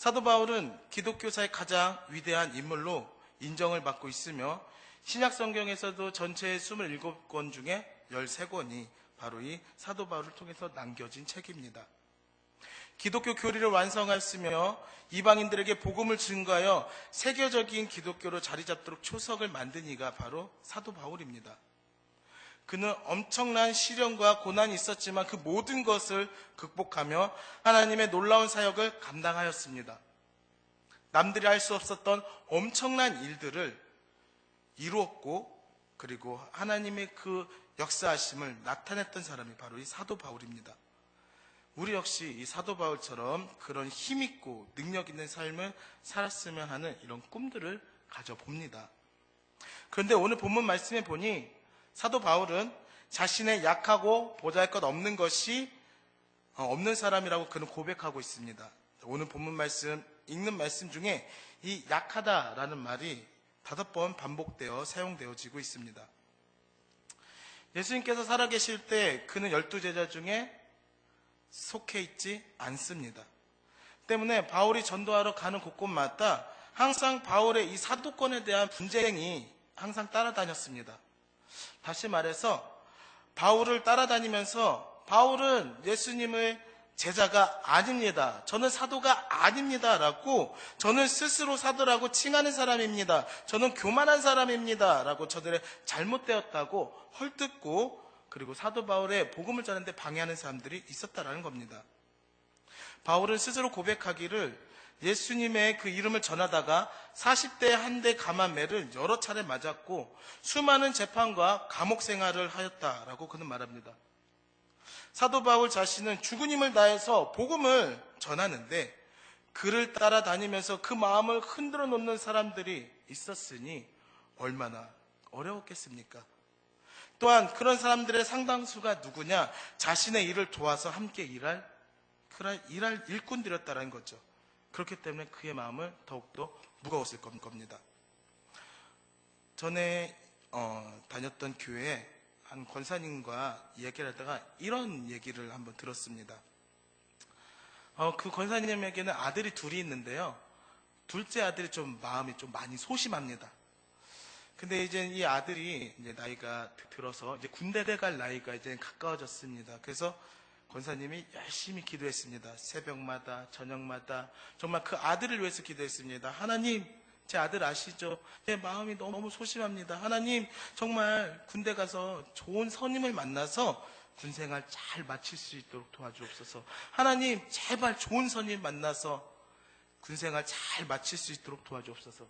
사도 바울은 기독교사의 가장 위대한 인물로 인정을 받고 있으며 신약 성경에서도 전체 27권 중에 13권이 바로 이 사도 바울을 통해서 남겨진 책입니다. 기독교 교리를 완성하였으며 이방인들에게 복음을 증거하여 세계적인 기독교로 자리 잡도록 초석을 만든 이가 바로 사도 바울입니다. 그는 엄청난 시련과 고난이 있었지만 그 모든 것을 극복하며 하나님의 놀라운 사역을 감당하였습니다. 남들이 할 수 없었던 엄청난 일들을 이루었고, 그리고 하나님의 그 역사하심을 나타냈던 사람이 바로 이 사도 바울입니다. 우리 역시 이 사도 바울처럼 그런 힘있고 능력 있는 삶을 살았으면 하는 이런 꿈들을 가져봅니다. 그런데 오늘 본문 말씀에 보니 사도 바울은 자신의 약하고 보잘것 없는 것이 없는 사람이라고 그는 고백하고 있습니다. 오늘 본문 말씀, 읽는 말씀 중에 이 약하다라는 말이 5번 반복되어 사용되어지고 있습니다. 예수님께서 살아계실 때 그는 12제자 중에 속해 있지 않습니다. 때문에 바울이 전도하러 가는 곳곳마다 항상 바울의 이 사도권에 대한 분쟁이 항상 따라다녔습니다. 다시 말해서 바울을 따라다니면서 바울은 예수님의 제자가 아닙니다. 저는 사도가 아닙니다. 라고 저는 스스로 사도라고 칭하는 사람입니다. 저는 교만한 사람입니다. 라고 저들의 잘못되었다고 헐뜯고 그리고 사도 바울의 복음을 전하는데 방해하는 사람들이 있었다라는 겁니다. 바울은 스스로 고백하기를 예수님의 그 이름을 전하다가 40대에 한 대 감한 매를 여러 차례 맞았고 수많은 재판과 감옥 생활을 하였다라고 그는 말합니다. 사도 바울 자신은 죽은 힘을 다해서 복음을 전하는데 그를 따라다니면서 그 마음을 흔들어 놓는 사람들이 있었으니 얼마나 어려웠겠습니까? 또한 그런 사람들의 상당수가 누구냐? 자신의 일을 도와서 함께 일할 일꾼들이었다는 거죠. 그렇기 때문에 그의 마음을 더욱더 무거웠을 겁니다. 전에 다녔던 교회에 한 권사님과 이야기를 하다가 이런 얘기를 한번 들었습니다. 그 권사님에게는 아들이 둘이 있는데요. 둘째 아들이 좀 마음이 좀 많이 소심합니다. 근데 이제 이 아들이 이제 나이가 들어서 이제 군대에 갈 나이가 이제 가까워졌습니다. 그래서 권사님이 열심히 기도했습니다. 새벽마다 저녁마다 정말 그 아들을 위해서 기도했습니다. 하나님, 제 아들 아시죠? 제 마음이 너무 소심합니다. 하나님, 정말 군대 가서 좋은 선임을 만나서 군생활 잘 마칠 수 있도록 도와주옵소서. 하나님, 제발 좋은 선임 만나서 군생활 잘 마칠 수 있도록 도와주옵소서.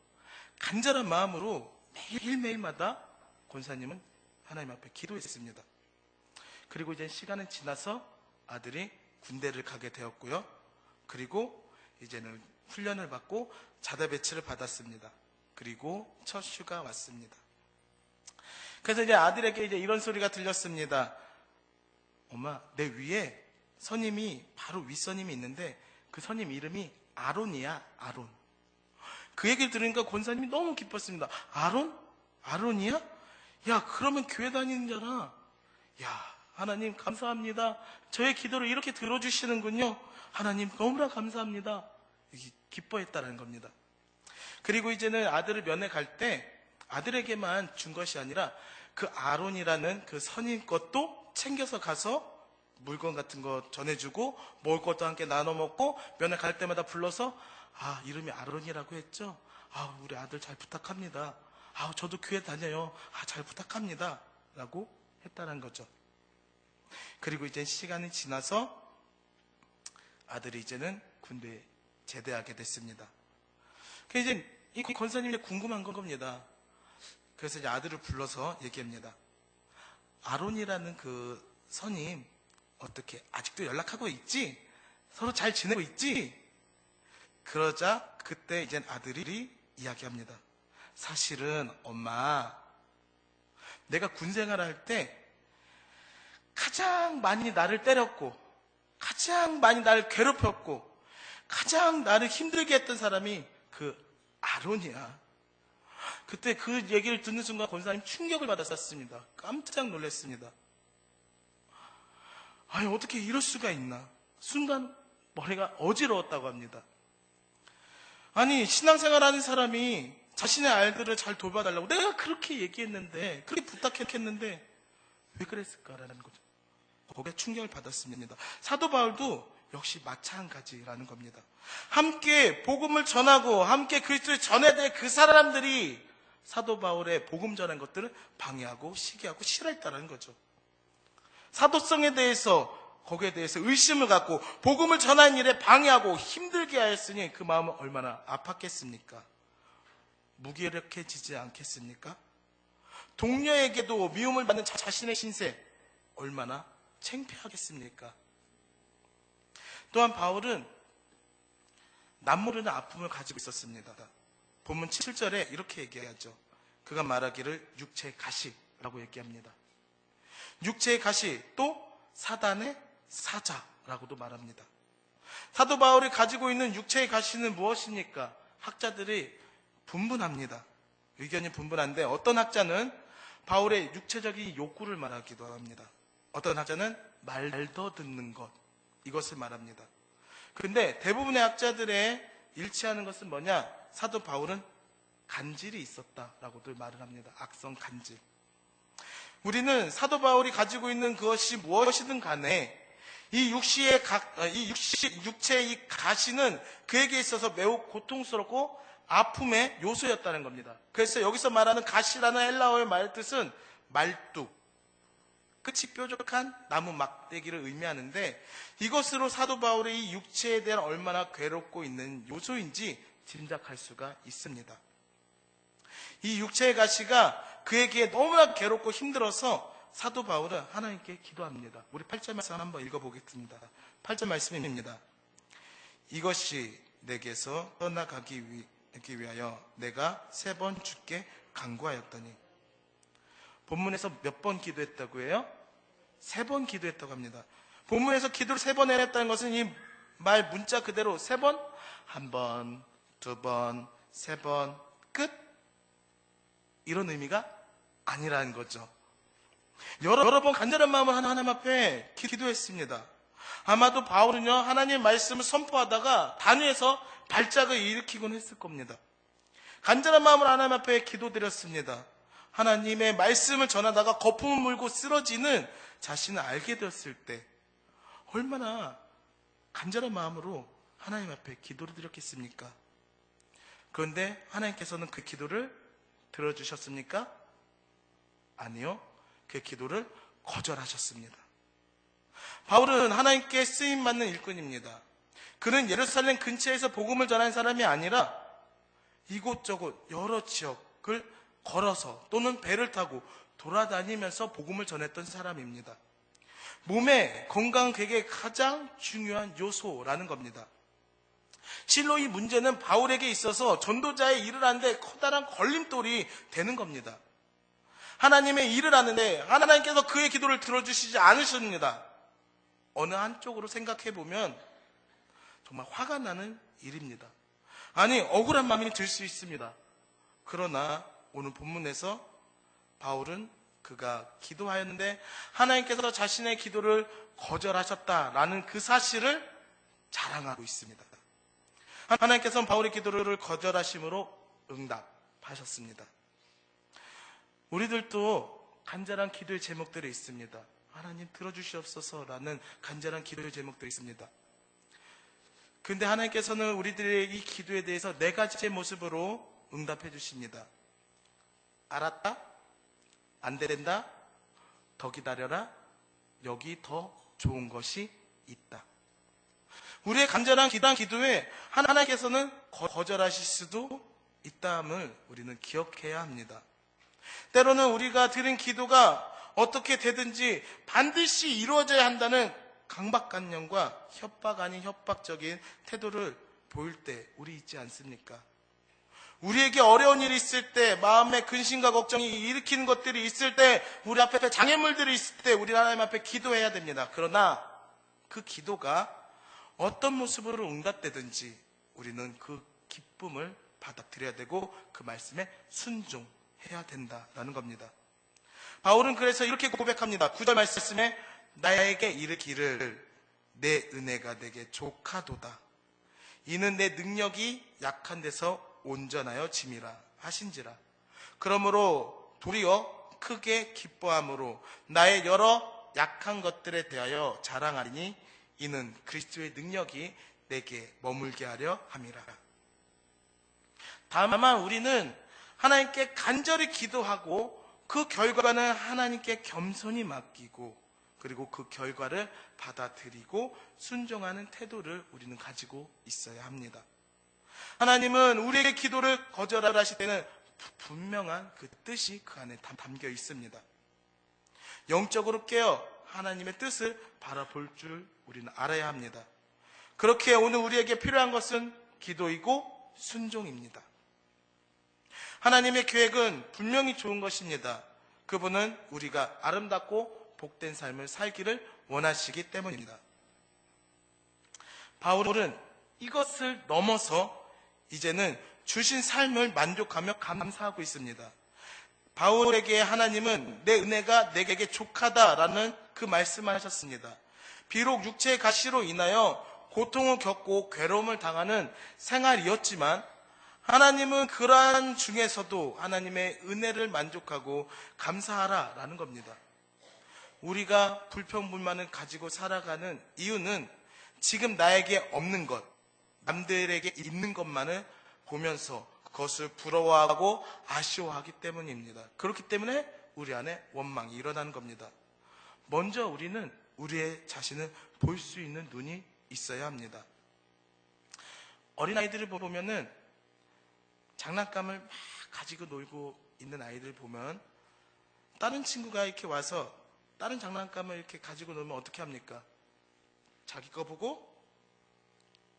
간절한 마음으로 매일매일마다 권사님은 하나님 앞에 기도했습니다. 그리고 이제 시간은 지나서 아들이 군대를 가게 되었고요. 그리고 이제는 훈련을 받고 자대 배치를 받았습니다. 그리고 첫 휴가 왔습니다. 그래서 이제 아들에게 이제 이런 소리가 들렸습니다. 엄마, 내 위에 선임이 바로 윗선임이 있는데 그 선임 이름이 아론이야, 아론. 그 얘기를 들으니까 권사님이 너무 기뻤습니다. 아론? 아론이야? 야, 그러면 교회 다니는잖아. 야, 하나님 감사합니다. 저의 기도를 이렇게 들어주시는군요. 하나님 너무나 감사합니다. 기뻐했다는 겁니다. 그리고 이제는 아들을 면회 갈 때 아들에게만 준 것이 아니라 그 아론이라는 그 선임 것도 챙겨서 가서 물건 같은 거 전해주고 먹을 것도 함께 나눠 먹고 면회 갈 때마다 불러서 이름이 아론이라고 했죠? 우리 아들 잘 부탁합니다. 저도 교회 다녀요. 잘 부탁합니다. 라고 했다는 거죠. 그리고 이제 시간이 지나서 아들이 이제는 군대에 제대하게 됐습니다. 이제 이 권사님이 궁금한 겁니다. 그래서 이제 아들을 불러서 얘기합니다. 아론이라는 그 선임 어떻게 아직도 연락하고 있지? 서로 잘 지내고 있지? 그러자 그때 이제 아들이 이야기합니다. 사실은 엄마, 내가 군생활 할 때 가장 많이 나를 때렸고 가장 많이 나를 괴롭혔고 가장 나를 힘들게 했던 사람이 그 아론이야. 그때 그 얘기를 듣는 순간 권사님 충격을 받았었습니다. 깜짝 놀랐습니다. 어떻게 이럴 수가 있나. 순간 머리가 어지러웠다고 합니다. 아니, 신앙생활하는 사람이 자신의 알들을 잘 돌봐달라고 내가 그렇게 얘기했는데, 그렇게 부탁했는데 왜 그랬을까라는 거죠. 거기에 충격을 받았습니다. 사도 바울도 역시 마찬가지라는 겁니다. 함께 복음을 전하고 함께 그리스도를 전해야 될 그 사람들이 사도 바울의 복음 전한 것들을 방해하고 시기하고 싫어했다는 거죠. 사도성에 대해서, 거기에 대해서 의심을 갖고 복음을 전하는 일에 방해하고 힘들게 하였으니 그 마음은 얼마나 아팠겠습니까? 무기력해지지 않겠습니까? 동료에게도 미움을 받는 자신의 신세 얼마나 창피하겠습니까? 또한 바울은 남모르는 아픔을 가지고 있었습니다. 본문 7절에 이렇게 얘기하죠. 그가 말하기를 육체의 가시라고 얘기합니다. 육체의 가시, 또 사단의 사자라고도 말합니다. 사도 바울이 가지고 있는 육체의 가시는 무엇입니까? 학자들이 분분합니다. 의견이 분분한데 어떤 학자는 바울의 육체적인 욕구를 말하기도 합니다. 어떤 학자는 말더 듣는 것, 이것을 말합니다. 그런데 대부분의 학자들의 일치하는 것은 뭐냐? 사도 바울은 간질이 있었다라고들 말을 합니다. 악성 간질. 우리는 사도 바울이 가지고 있는 그것이 무엇이든 간에 이 육체의 이 가시는 그에게 있어서 매우 고통스럽고 아픔의 요소였다는 겁니다. 그래서 여기서 말하는 가시라는 헬라어의 말 뜻은 말뚝, 끝이 뾰족한 나무 막대기를 의미하는데, 이것으로 사도 바울의 이 육체에 대한 얼마나 괴롭고 있는 요소인지 짐작할 수가 있습니다. 이 육체의 가시가 그에게 너무나 괴롭고 힘들어서 사도 바울은 하나님께 기도합니다. 우리 8절 말씀 한번 읽어보겠습니다. 8절 말씀입니다. 이것이 내게서 떠나가기 위하여 내가 3번 주께 간구하였더니. 본문에서 몇 번 기도했다고 해요? 3번 기도했다고 합니다. 본문에서 기도를 3번 해냈다는 것은 이 말 문자 그대로 3번, 1번, 2번, 3번, 끝? 이런 의미가 아니라는 거죠. 여러 번 간절한 마음으로 하나님 앞에 기도했습니다. 아마도 바울은요, 하나님의 말씀을 선포하다가 단위에서 발작을 일으키곤 했을 겁니다. 간절한 마음으로 하나님 앞에 기도드렸습니다. 하나님의 말씀을 전하다가 거품을 물고 쓰러지는 자신을 알게 되었을 때 얼마나 간절한 마음으로 하나님 앞에 기도를 드렸겠습니까? 그런데 하나님께서는 그 기도를 들어주셨습니까? 아니요. 그 기도를 거절하셨습니다. 바울은 하나님께 쓰임받는 일꾼입니다. 그는 예루살렘 근처에서 복음을 전하는 사람이 아니라 이곳저곳 여러 지역을 걸어서 또는 배를 타고 돌아다니면서 복음을 전했던 사람입니다. 몸의 건강은 그에게 가장 중요한 요소라는 겁니다. 실로 이 문제는 바울에게 있어서 전도자의 일을 하는데 커다란 걸림돌이 되는 겁니다. 하나님의 일을 하는데 하나님께서 그의 기도를 들어주시지 않으십니다. 어느 한쪽으로 생각해 보면 정말 화가 나는 일입니다. 아니, 억울한 마음이 들 수 있습니다. 그러나 오늘 본문에서 바울은 그가 기도하였는데 하나님께서 자신의 기도를 거절하셨다라는 그 사실을 자랑하고 있습니다. 하나님께서는 바울의 기도를 거절하심으로 응답하셨습니다. 우리들도 간절한 기도의 제목들이 있습니다. 하나님 들어주시옵소서라는 간절한 기도의 제목들이 있습니다. 그런데 하나님께서는 우리들의 이 기도에 대해서 4가지의 모습으로 응답해 주십니다. 알았다? 안 된다? 더 기다려라? 여기 더 좋은 것이 있다. 우리의 간절한 기도에 하나님께서는 거절하실 수도 있다함을 우리는 기억해야 합니다. 때로는 우리가 드린 기도가 어떻게 되든지 반드시 이루어져야 한다는 강박관념과 협박 아닌 협박적인 태도를 보일 때 우리 있지 않습니까? 우리에게 어려운 일이 있을 때, 마음에 근심과 걱정이 일으키는 것들이 있을 때, 우리 앞에 장애물들이 있을 때 우리 하나님 앞에 기도해야 됩니다. 그러나 그 기도가 어떤 모습으로 응답되든지 우리는 그 기쁨을 받아들여야 되고 그 말씀에 순종해야 된다라는 겁니다. 바울은 그래서 이렇게 고백합니다. 9절 말씀에 나에게 이르기를 내 은혜가 내게 족하도다. 이는 내 능력이 약한 데서 온전하여 짐이라 하신지라. 그러므로 도리어 크게 기뻐함으로 나의 여러 약한 것들에 대하여 자랑하리니 이는 그리스도의 능력이 내게 머물게 하려 함이라. 다만 우리는 하나님께 간절히 기도하고 그 결과는 하나님께 겸손히 맡기고 그리고 그 결과를 받아들이고 순종하는 태도를 우리는 가지고 있어야 합니다. 하나님은 우리에게 기도를 거절하실 때는 분명한 그 뜻이 그 안에 담겨 있습니다. 영적으로 깨어 하나님의 뜻을 바라볼 줄 우리는 알아야 합니다. 그렇게 오늘 우리에게 필요한 것은 기도이고 순종입니다. 하나님의 계획은 분명히 좋은 것입니다. 그분은 우리가 아름답고 복된 삶을 살기를 원하시기 때문입니다. 바울은 이것을 넘어서 이제는 주신 삶을 만족하며 감사하고 있습니다. 바울에게 하나님은 내 은혜가 내게 족하다라는 그 말씀을 하셨습니다. 비록 육체의 가시로 인하여 고통을 겪고 괴로움을 당하는 생활이었지만 하나님은 그러한 중에서도 하나님의 은혜를 만족하고 감사하라라는 겁니다. 우리가 불평불만을 가지고 살아가는 이유는 지금 나에게 없는 것, 남들에게 있는 것만을 보면서 그것을 부러워하고 아쉬워하기 때문입니다. 그렇기 때문에 우리 안에 원망이 일어나는 겁니다. 먼저 우리는 우리의 자신을 볼 수 있는 눈이 있어야 합니다. 어린아이들을 보면은 장난감을 막 가지고 놀고 있는 아이들 보면 다른 친구가 이렇게 와서 다른 장난감을 이렇게 가지고 놀면 어떻게 합니까? 자기 거 보고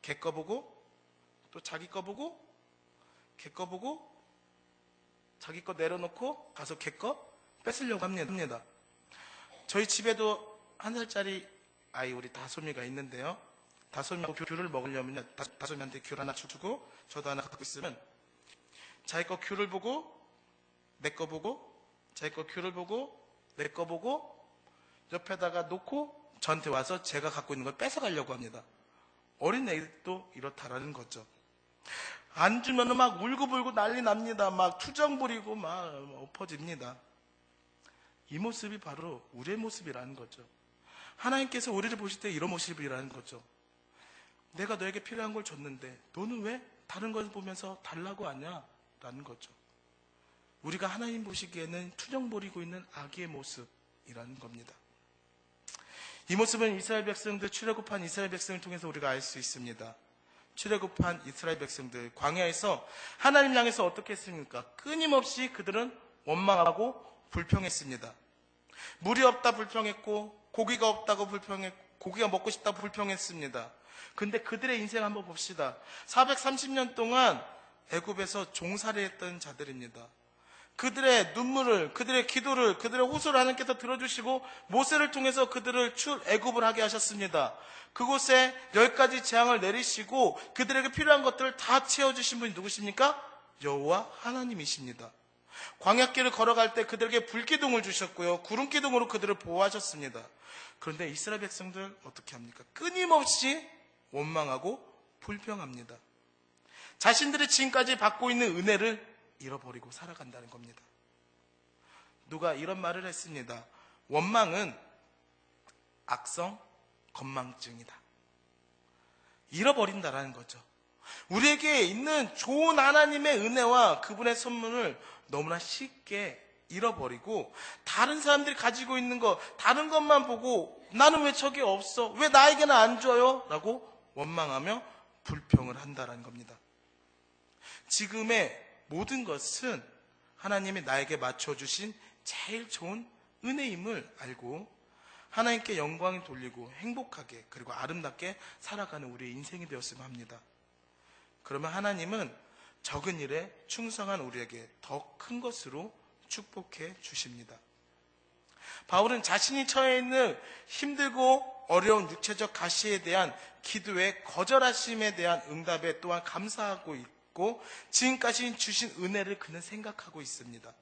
걔 거 보고 또 자기 거 보고 걔 거 보고 자기 거 내려놓고 가서 걔 거 뺏으려고 합니다. 저희 집에도 1살짜리 아이 우리 다솜이가 있는데요. 다솜이하고 귤을 먹으려면 다솜이한테 귤 하나 주고 저도 하나 갖고 있으면 자기 거 귤을 보고 내 거 보고 자기 거 귤을 보고 내 거 보고 옆에다가 놓고 저한테 와서 제가 갖고 있는 걸 뺏어가려고 합니다. 어린 애들도 이렇다라는 거죠. 안 주면 막 울고불고 난리 납니다. 막 투정 부리고 막 엎어집니다. 이 모습이 바로 우리의 모습이라는 거죠. 하나님께서 우리를 보실 때 이런 모습이라는 거죠. 내가 너에게 필요한 걸 줬는데 너는 왜 다른 걸 보면서 달라고 하냐? 라는 거죠. 우리가 하나님 보시기에는 투정 부리고 있는 아기의 모습이라는 겁니다. 이 모습은 이스라엘 백성들, 출애굽한 이스라엘 백성을 통해서 우리가 알 수 있습니다. 출애굽한 이스라엘 백성들 광야에서 하나님 향해서 어떻게 했습니까? 끊임없이 그들은 원망하고 불평했습니다. 물이 없다 불평했고 고기가 없다고 불평했고 고기가 먹고 싶다고 불평했습니다. 근데 그들의 인생 한번 봅시다. 430년 동안 애굽에서 종살이 했던 자들입니다. 그들의 눈물을, 그들의 기도를, 그들의 호소를 하나님께서 들어주시고 모세를 통해서 그들을 출애굽을 하게 하셨습니다. 그곳에 10가지 재앙을 내리시고 그들에게 필요한 것들을 다 채워주신 분이 누구십니까? 여호와 하나님이십니다. 광야길을 걸어갈 때 그들에게 불기둥을 주셨고요. 구름기둥으로 그들을 보호하셨습니다. 그런데 이스라엘 백성들 어떻게 합니까? 끊임없이 원망하고 불평합니다. 자신들이 지금까지 받고 있는 은혜를 잃어버리고 살아간다는 겁니다. 누가 이런 말을 했습니다. 원망은 악성 건망증이다. 잃어버린다라는 거죠. 우리에게 있는 좋은 하나님의 은혜와 그분의 선물을 너무나 쉽게 잃어버리고 다른 사람들이 가지고 있는 거 다른 것만 보고 나는 왜 저게 없어? 왜 나에게는 안 줘요? 라고 원망하며 불평을 한다라는 겁니다. 지금의 모든 것은 하나님이 나에게 맞춰주신 제일 좋은 은혜임을 알고 하나님께 영광을 돌리고 행복하게 그리고 아름답게 살아가는 우리의 인생이 되었으면 합니다. 그러면 하나님은 적은 일에 충성한 우리에게 더 큰 것으로 축복해 주십니다. 바울은 자신이 처해 있는 힘들고 어려운 육체적 가시에 대한 기도의 거절하심에 대한 응답에 또한 감사하고 있고 지금까지 주신 은혜를 그는 생각하고 있습니다.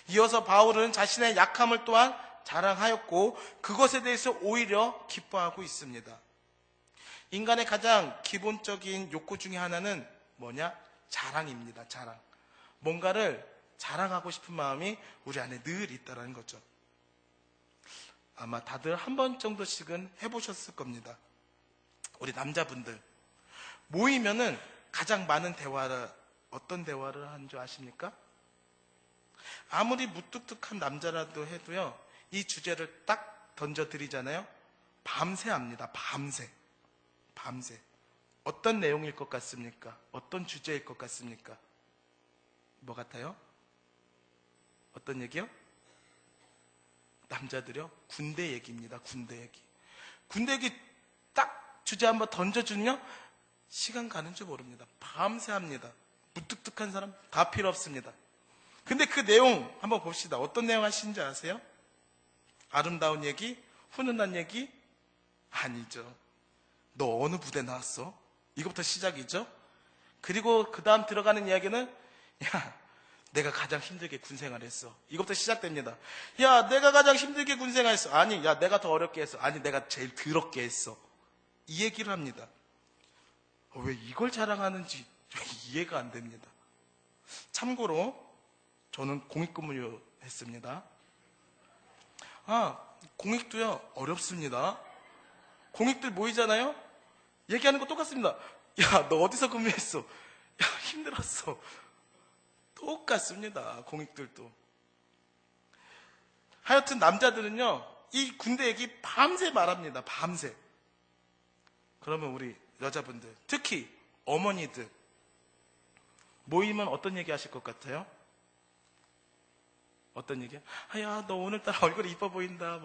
이어서 바울은 자신의 약함을 또한 자랑하였고 그것에 대해서 오히려 기뻐하고 있습니다. 인간의 가장 기본적인 욕구 중에 하나는 뭐냐? 자랑입니다. 자랑. 뭔가를 자랑하고 싶은 마음이 우리 안에 늘 있다는 거죠. 아마 다들 한 번 정도씩은 해보셨을 겁니다. 우리 남자분들 모이면은 가장 많은 대화를, 어떤 대화를 하는 줄 아십니까? 아무리 무뚝뚝한 남자라도 해도요, 이 주제를 딱 던져드리잖아요. 밤새 합니다. 밤새. 어떤 내용일 것 같습니까? 어떤 주제일 것 같습니까? 뭐 같아요? 어떤 얘기요? 남자들이요? 군대 얘기입니다. 군대 얘기. 군대 얘기 딱 주제 한번 던져주면요, 시간 가는 줄 모릅니다. 밤새 합니다. 무뚝뚝한 사람 다 필요 없습니다. 근데 그 내용 한번 봅시다. 어떤 내용 하시는지 아세요? 아름다운 얘기? 훈훈한 얘기? 아니죠. 너 어느 부대 나왔어? 이거부터 시작이죠. 그리고 그 다음 들어가는 이야기는, 야, 내가 가장 힘들게 군생활 했어. 이거부터 시작됩니다. 야, 내가 가장 힘들게 군생활 했어. 아니, 야, 내가 더 어렵게 했어. 아니, 내가 제일 더럽게 했어. 이 얘기를 합니다. 왜 이걸 자랑하는지 이해가 안 됩니다. 참고로 저는 공익근무 했습니다. 공익도요, 어렵습니다. 공익들 모이잖아요? 얘기하는 거 똑같습니다. 야, 너 어디서 근무했어? 야, 힘들었어. 똑같습니다. 공익들도. 하여튼 남자들은요, 이 군대 얘기 밤새 말합니다. 밤새. 그러면 우리 여자분들, 특히 어머니들 모이면 어떤 얘기 하실 것 같아요? 어떤 얘기요? 야, 너 오늘따라 얼굴이 이뻐 보인다.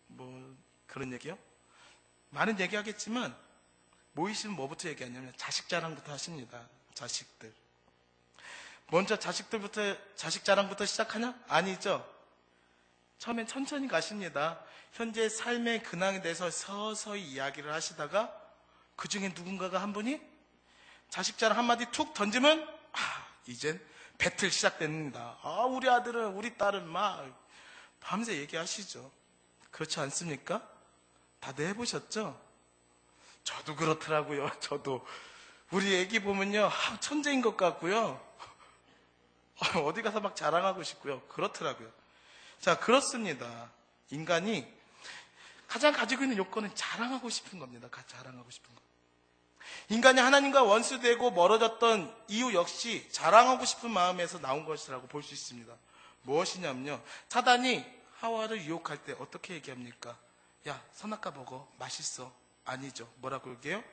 뭐 그런 얘기요? 많은 얘기 하겠지만 모이시면 뭐부터 얘기하냐면 자식 자랑부터 하십니다. 자식들. 먼저 자식 자랑부터 시작하냐? 아니죠. 처음엔 천천히 가십니다. 현재 삶의 근황에 대해서 서서히 이야기를 하시다가 그 중에 누군가가 한 분이 자식 자랑 한마디 툭 던지면 이젠 배틀 시작됩니다. 우리 아들은, 우리 딸은 막 밤새 얘기하시죠. 그렇지 않습니까? 다들 해보셨죠? 저도 그렇더라고요. 저도 우리 애기 보면요, 천재인 것 같고요, 어디 가서 막 자랑하고 싶고요. 그렇더라고요. 자, 그렇습니다. 인간이 가장 가지고 있는 요건은 자랑하고 싶은 겁니다. 자랑하고 싶은 거. 인간이 하나님과 원수되고 멀어졌던 이유 역시 자랑하고 싶은 마음에서 나온 것이라고 볼 수 있습니다. 무엇이냐면요, 사단이 하와를 유혹할 때 어떻게 얘기합니까? 야, 선악과 먹어. 맛있어. 아니죠. 뭐라고 얘기해요?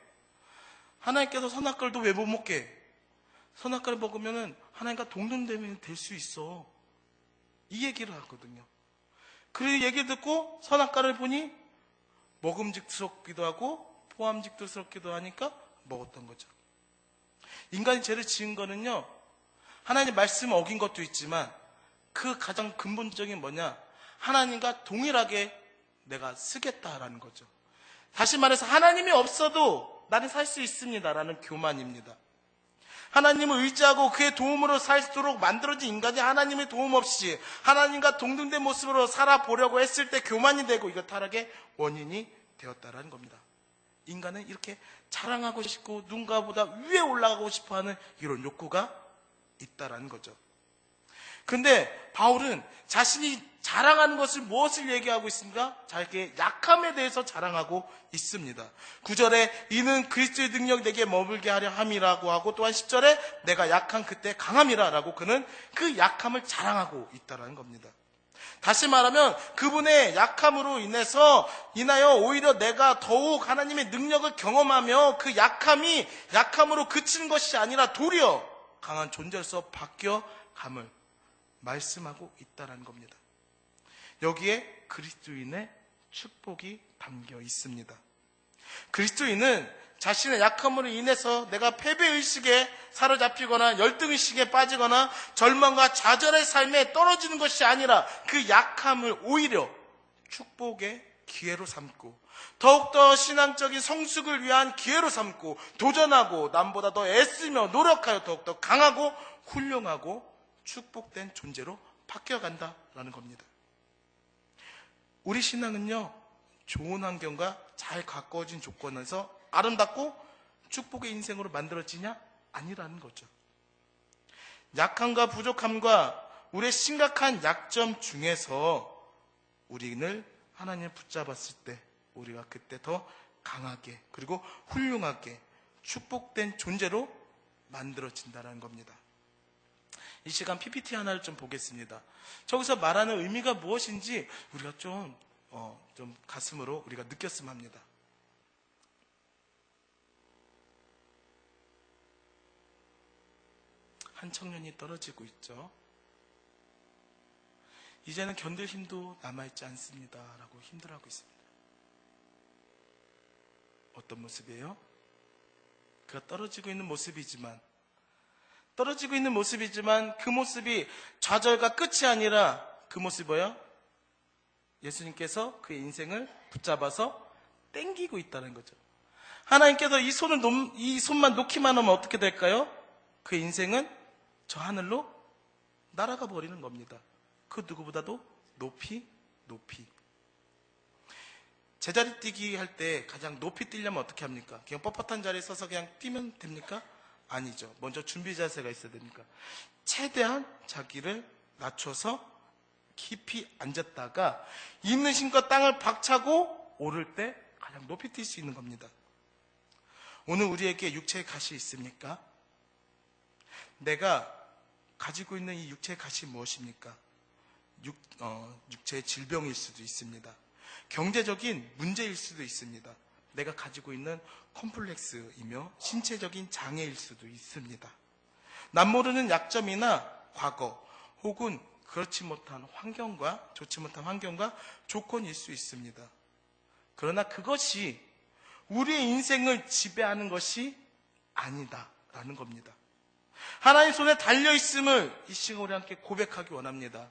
하나님께서 선악과를 왜 못 먹게 해? 선악과를 먹으면 하나님과 동등되면 될 수 있어. 이 얘기를 하거든요. 그 얘기를 듣고 선악과를 보니 먹음직스럽기도 하고 포함직스럽기도 하니까 먹었던 거죠. 인간이 죄를 지은 거는요, 하나님 말씀을 어긴 것도 있지만 그 가장 근본적인 뭐냐? 하나님과 동일하게 내가 쓰겠다라는 거죠. 다시 말해서 하나님이 없어도 나는 살 수 있습니다라는 교만입니다. 하나님을 의지하고 그의 도움으로 살도록 만들어진 인간이 하나님의 도움 없이 하나님과 동등된 모습으로 살아보려고 했을 때 교만이 되고 이거 타락의 원인이 되었다라는 겁니다. 인간은 이렇게 자랑하고 싶고 누군가보다 위에 올라가고 싶어하는 이런 욕구가 있다라는 거죠. 근데 바울은 자신이 자랑하는 것을 무엇을 얘기하고 있습니까? 자기의 약함에 대해서 자랑하고 있습니다. 9절에 이는 그리스도의 능력이 내게 머물게 하려 함이라고 하고, 또한 10절에 내가 약한 그때 강함이라 라고 그는 그 약함을 자랑하고 있다는 겁니다. 다시 말하면 그분의 약함으로 인하여 오히려 내가 더욱 하나님의 능력을 경험하며 그 약함이 약함으로 그치는 것이 아니라 도리어 강한 존재로서 바뀌어감을 말씀하고 있다는 겁니다. 여기에 그리스도인의 축복이 담겨 있습니다. 그리스도인은 자신의 약함으로 인해서 내가 패배의식에 사로잡히거나 열등의식에 빠지거나 절망과 좌절의 삶에 떨어지는 것이 아니라 그 약함을 오히려 축복의 기회로 삼고 더욱더 신앙적인 성숙을 위한 기회로 삼고 도전하고 남보다 더 애쓰며 노력하여 더욱더 강하고 훌륭하고 축복된 존재로 바뀌어간다라는 겁니다. 우리 신앙은요, 좋은 환경과 잘 가꿔진 조건에서 아름답고 축복의 인생으로 만들어지냐? 아니라는 거죠. 약함과 부족함과 우리의 심각한 약점 중에서 우리를 하나님을 붙잡았을 때 우리가 그때 더 강하게 그리고 훌륭하게 축복된 존재로 만들어진다는 겁니다. 이 시간 PPT 하나를 좀 보겠습니다. 저기서 말하는 의미가 무엇인지 우리가 좀 가슴으로 우리가 느꼈으면 합니다. 한 청년이 떨어지고 있죠. 이제는 견딜 힘도 남아있지 않습니다 라고 힘들어하고 있습니다. 어떤 모습이에요? 그가 떨어지고 있는 모습이지만 그 모습이 좌절과 끝이 아니라 그 모습이 뭐예요? 예수님께서 그의 인생을 붙잡아서 땡기고 있다는 거죠. 하나님께서 이 손만 놓기만 하면 어떻게 될까요? 그의 인생은 저 하늘로 날아가 버리는 겁니다. 그 누구보다도 높이. 제자리 뛰기 할 때 가장 높이 뛰려면 어떻게 합니까? 그냥 뻣뻣한 자리에 서서 그냥 뛰면 됩니까? 아니죠. 먼저 준비 자세가 있어야 됩니까? 최대한 자기를 낮춰서 깊이 앉았다가 있는 힘과 땅을 박차고 오를 때 가장 높이 뛸 수 있는 겁니다. 오늘 우리에게 육체의 가시 있습니까? 내가 가지고 있는 이 육체의 가시 무엇입니까? 육체의 질병일 수도 있습니다. 경제적인 문제일 수도 있습니다. 내가 가지고 있는 컴플렉스이며 신체적인 장애일 수도 있습니다. 남 모르는 약점이나 과거 혹은 그렇지 못한 환경과 좋지 못한 환경과 조건일 수 있습니다. 그러나 그것이 우리의 인생을 지배하는 것이 아니다라는 겁니다. 하나님 손에 달려있음을 이 시간 우리 함께 고백하기 원합니다.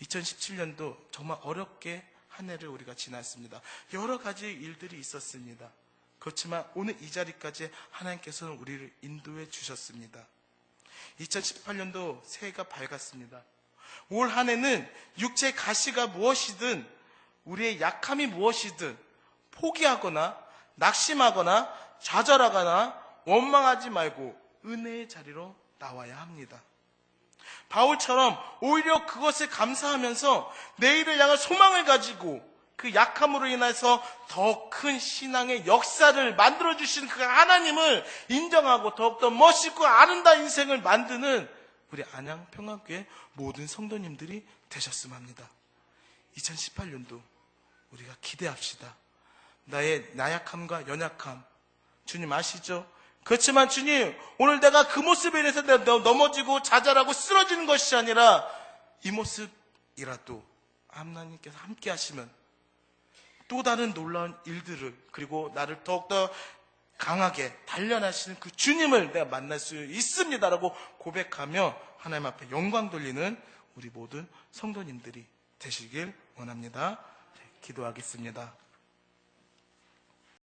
2017년도 정말 어렵게 한 해를 우리가 지났습니다. 여러 가지 일들이 있었습니다. 그렇지만 오늘 이 자리까지 하나님께서는 우리를 인도해 주셨습니다. 2018년도 새해가 밝았습니다. 올 한 해는 육체의 가시가 무엇이든 우리의 약함이 무엇이든 포기하거나 낙심하거나 좌절하거나 원망하지 말고 은혜의 자리로 나와야 합니다. 바울처럼 오히려 그것에 감사하면서 내일을 향한 소망을 가지고 그 약함으로 인해서 더 큰 신앙의 역사를 만들어주신 그 하나님을 인정하고 더욱더 멋있고 아름다운 인생을 만드는 우리 안양 평안교회 모든 성도님들이 되셨으면 합니다. 2018년도 우리가 기대합시다. 나의 나약함과 연약함 주님 아시죠? 그렇지만 주님, 오늘 내가 그 모습에 인해서 내가 넘어지고 좌절하고 쓰러지는 것이 아니라 이 모습이라도 하나님께서 함께 하시면 또 다른 놀라운 일들을 그리고 나를 더욱더 강하게 단련하시는 그 주님을 내가 만날 수 있습니다라고 고백하며 하나님 앞에 영광 돌리는 우리 모든 성도님들이 되시길 원합니다. 기도하겠습니다.